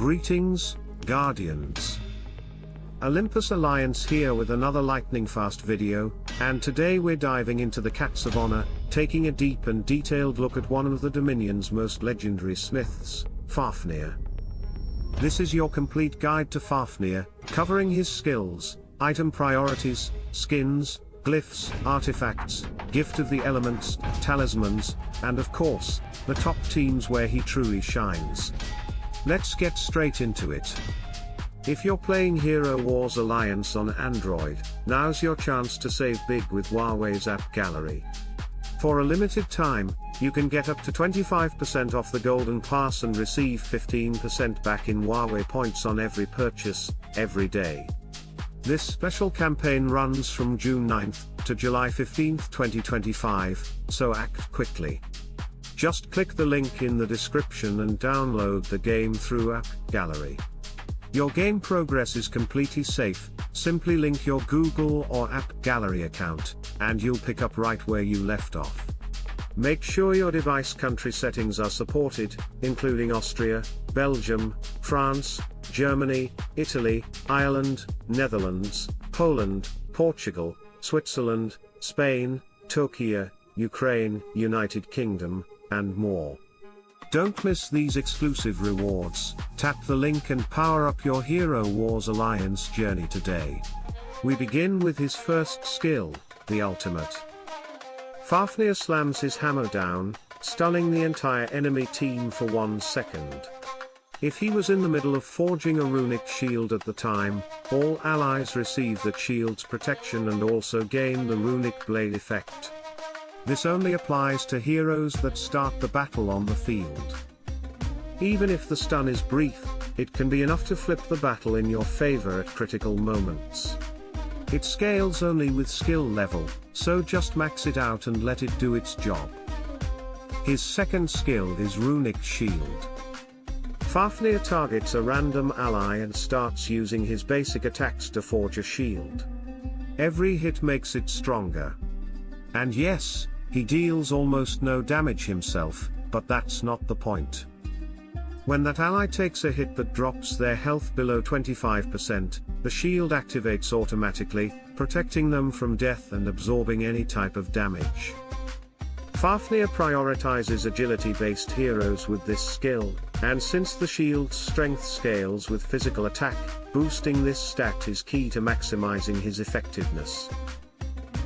Greetings, Guardians. Olympus Alliance here with another lightning-fast video, and today we're diving into the Cats of Honor, taking a deep and detailed look at one of the Dominion's most legendary smiths, Fafnir. This is your complete guide to Fafnir, covering his skills, item priorities, skins, glyphs, artifacts, gift of the elements, talismans, and of course, the top teams where he truly shines. Let's get straight into it. If you're playing Hero Wars Alliance on Android, now's your chance to save big with Huawei's app gallery. For a limited time, you can get up to 25% off the Golden Pass and receive 15% back in Huawei Points on every purchase, every day. This special campaign runs from June 9th to July 15th, 2025, so act quickly. Just click the link in the description and download the game through App Gallery. Your game progress is completely safe, simply link your Google or App Gallery account, and you'll pick up right where you left off. Make sure your device country settings are supported, including Austria, Belgium, France, Germany, Italy, Ireland, Netherlands, Poland, Portugal, Switzerland, Spain, Turkey, Ukraine, United Kingdom, and more. Don't miss these exclusive rewards. Tap the link and power up your Hero Wars Alliance journey today. We begin with his first skill, the ultimate. Fafnir slams his hammer down, stunning the entire enemy team for 1 second. If he was in the middle of forging a runic shield at the time, all allies receive that shield's protection and also gain the runic blade effect. This only applies to heroes that start the battle on the field. Even if the stun is brief, it can be enough to flip the battle in your favor at critical moments. It scales only with skill level, so just max it out and let it do its job. His second skill is Runic Shield. Fafnir targets a random ally and starts using his basic attacks to forge a shield. Every hit makes it stronger. And yes, he deals almost no damage himself, but that's not the point. When that ally takes a hit that drops their health below 25%, the shield activates automatically, protecting them from death and absorbing any type of damage. Fafnir prioritizes agility-based heroes with this skill, and since the shield's strength scales with physical attack, boosting this stat is key to maximizing his effectiveness.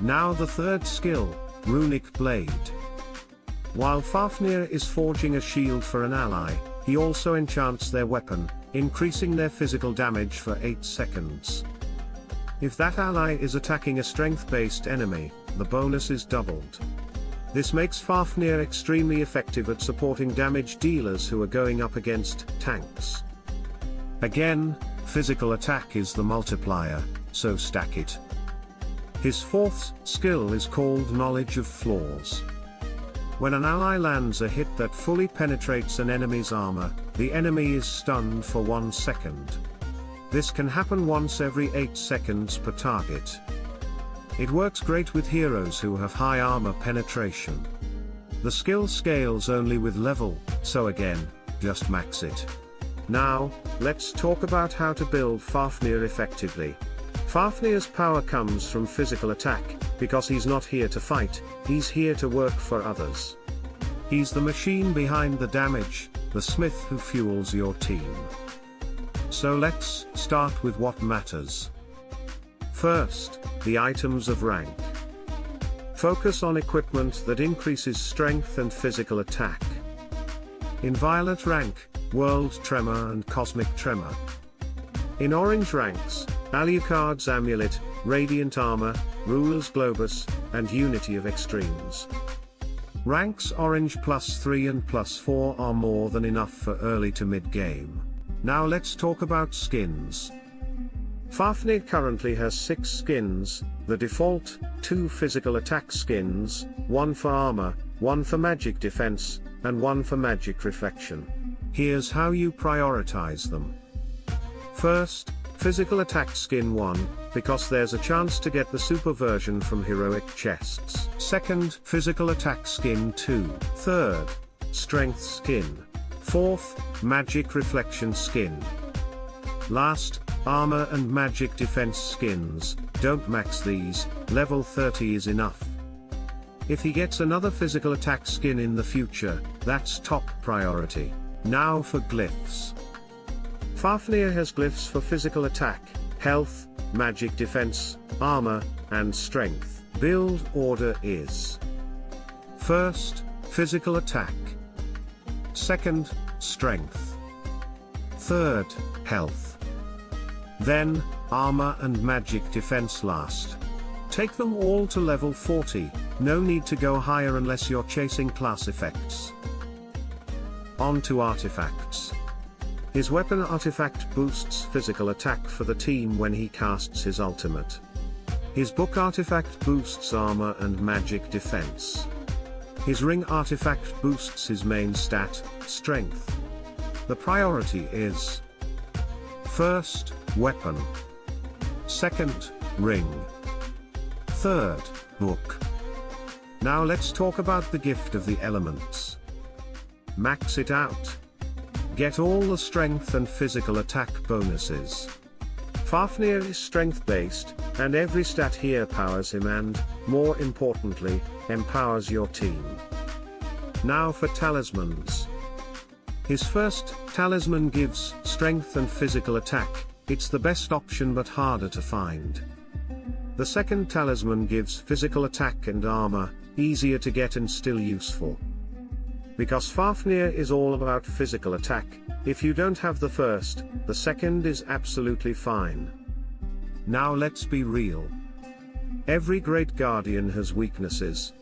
Now the third skill, Runic Blade. While Fafnir is forging a shield for an ally, he also enchants their weapon, increasing their physical damage for 8 seconds. If that ally is attacking a strength-based enemy, the bonus is doubled. This makes Fafnir extremely effective at supporting damage dealers who are going up against tanks. Again, physical attack is the multiplier, so stack it. His fourth skill is called Knowledge of Flaws. When an ally lands a hit that fully penetrates an enemy's armor, the enemy is stunned for 1 second. This can happen once every 8 seconds per target. It works great with heroes who have high armor penetration. The skill scales only with level, so again, just max it. Now, let's talk about how to build Fafnir effectively. Fafnir's power comes from physical attack, because he's not here to fight, he's here to work for others. He's the machine behind the damage, the smith who fuels your team. So let's start with what matters. First, the items of rank. Focus on equipment that increases strength and physical attack. In violet rank, World Tremor and Cosmic Tremor. In orange ranks, Alucard's Amulet, Radiant Armor, Ruler's Globus, and Unity of Extremes. Ranks orange +3 and +4 are more than enough for early to mid-game. Now let's talk about skins. Fafnir currently has 6 skins, the default, 2 physical attack skins, 1 for armor, 1 for magic defense, and 1 for magic reflection. Here's how you prioritize them. First, physical attack skin 1, because there's a chance to get the super version from heroic chests. Second, physical attack skin 2. Third, strength skin. 4th, magic reflection skin. Last, armor and magic defense skins. Don't max these, level 30 is enough. If he gets another physical attack skin in the future, that's top priority. Now for glyphs. Fafnir has glyphs for physical attack, health, magic defense, armor, and strength. Build order is: first, physical attack. Second, strength. Third, health. Then, armor and magic defense last. Take them all to level 40, no need to go higher unless you're chasing class effects. On to artifacts. His weapon artifact boosts physical attack for the team when he casts his ultimate. His book artifact boosts armor and magic defense. His ring artifact boosts his main stat, strength. The priority is: first, weapon. Second, ring. Third, book. Now let's talk about the gift of the elements. Max it out. Get all the strength and physical attack bonuses. Fafnir is strength based, and every stat here powers him and, more importantly, empowers your team. Now for talismans. His first talisman gives strength and physical attack. It's the best option but harder to find. The second talisman gives physical attack and armor, easier to get and still useful. Because Fafnir is all about physical attack, if you don't have the first, the second is absolutely fine. Now let's be real. Every great guardian has weaknesses.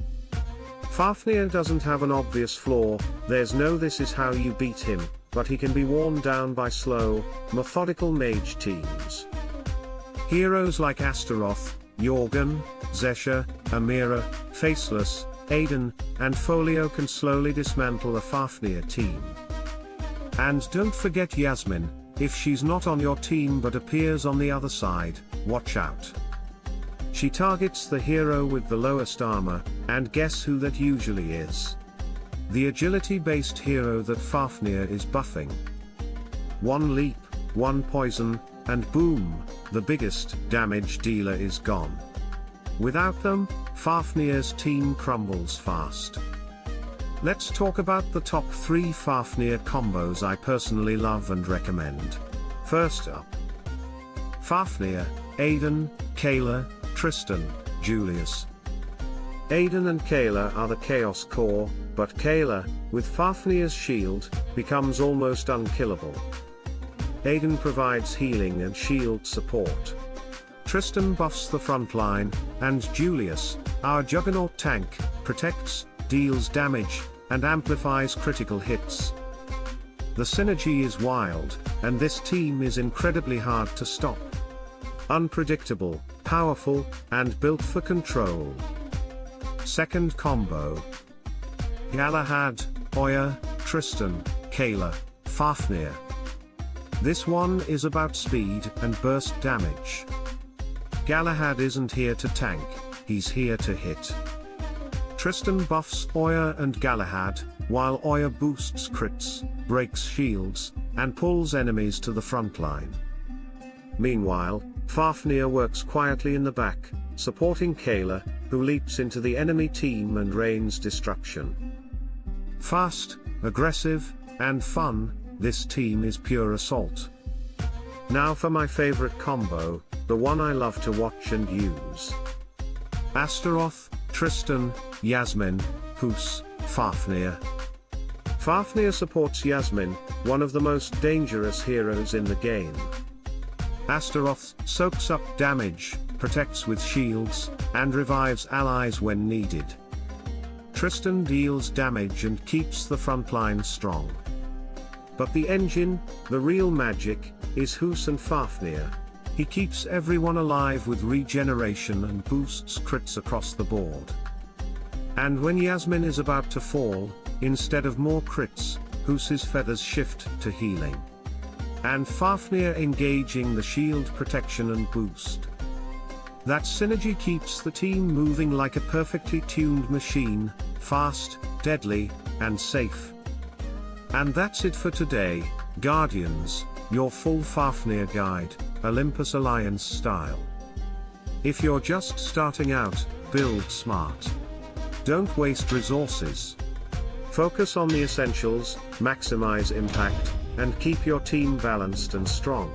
Fafnir doesn't have an obvious flaw, there's no this is how you beat him, but he can be worn down by slow, methodical mage teams. Heroes like Astaroth, Jorgen, Zesha, Amira, Faceless, Aiden, and Folio can slowly dismantle a Fafnir team. And don't forget Yasmin, if she's not on your team but appears on the other side, watch out. She targets the hero with the lowest armor, and guess who that usually is? The agility-based hero that Fafnir is buffing. One leap, one poison, and boom, the biggest damage dealer is gone. Without them, Fafnir's team crumbles fast. Let's talk about the top 3 Fafnir combos I personally love and recommend. First up, Fafnir, Aiden, Kayla, Tristan, Julius. Aiden and Kayla are the Chaos Core, but Kayla, with Fafnir's shield, becomes almost unkillable. Aiden provides healing and shield support. Tristan buffs the front line, and Julius, our juggernaut tank, protects, deals damage, and amplifies critical hits. The synergy is wild, and this team is incredibly hard to stop. Unpredictable, powerful, and built for control. Second combo. Galahad, Oya, Tristan, Kayla, Fafnir. This one is about speed and burst damage. Galahad isn't here to tank, he's here to hit. Tristan buffs Oya and Galahad, while Oya boosts crits, breaks shields, and pulls enemies to the front line. Meanwhile, Fafnir works quietly in the back, supporting Kayla, who leaps into the enemy team and rains destruction. Fast, aggressive, and fun, this team is pure assault. Now for my favorite combo, the one I love to watch and use. Astaroth, Tristan, Yasmin, Hus, Fafnir. Fafnir supports Yasmin, one of the most dangerous heroes in the game. Astaroth soaks up damage, protects with shields, and revives allies when needed. Tristan deals damage and keeps the front line strong. But the engine, the real magic, is Hus and Fafnir. He keeps everyone alive with regeneration and boosts crits across the board. And when Yasmin is about to fall, instead of more crits, Hus's feathers shift to healing. And Fafnir engaging the shield protection and boost. That synergy keeps the team moving like a perfectly tuned machine, fast, deadly, and safe. And that's it for today, Guardians, your full Fafnir guide, Olympus Alliance style. If you're just starting out, build smart. Don't waste resources. Focus on the essentials, maximize impact, and keep your team balanced and strong.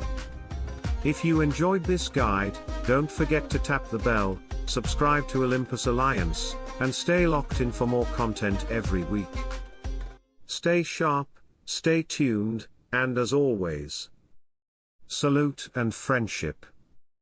If you enjoyed this guide, don't forget to tap the bell, subscribe to Olympus Alliance, and stay locked in for more content every week. Stay sharp, stay tuned, and as always, salute and friendship.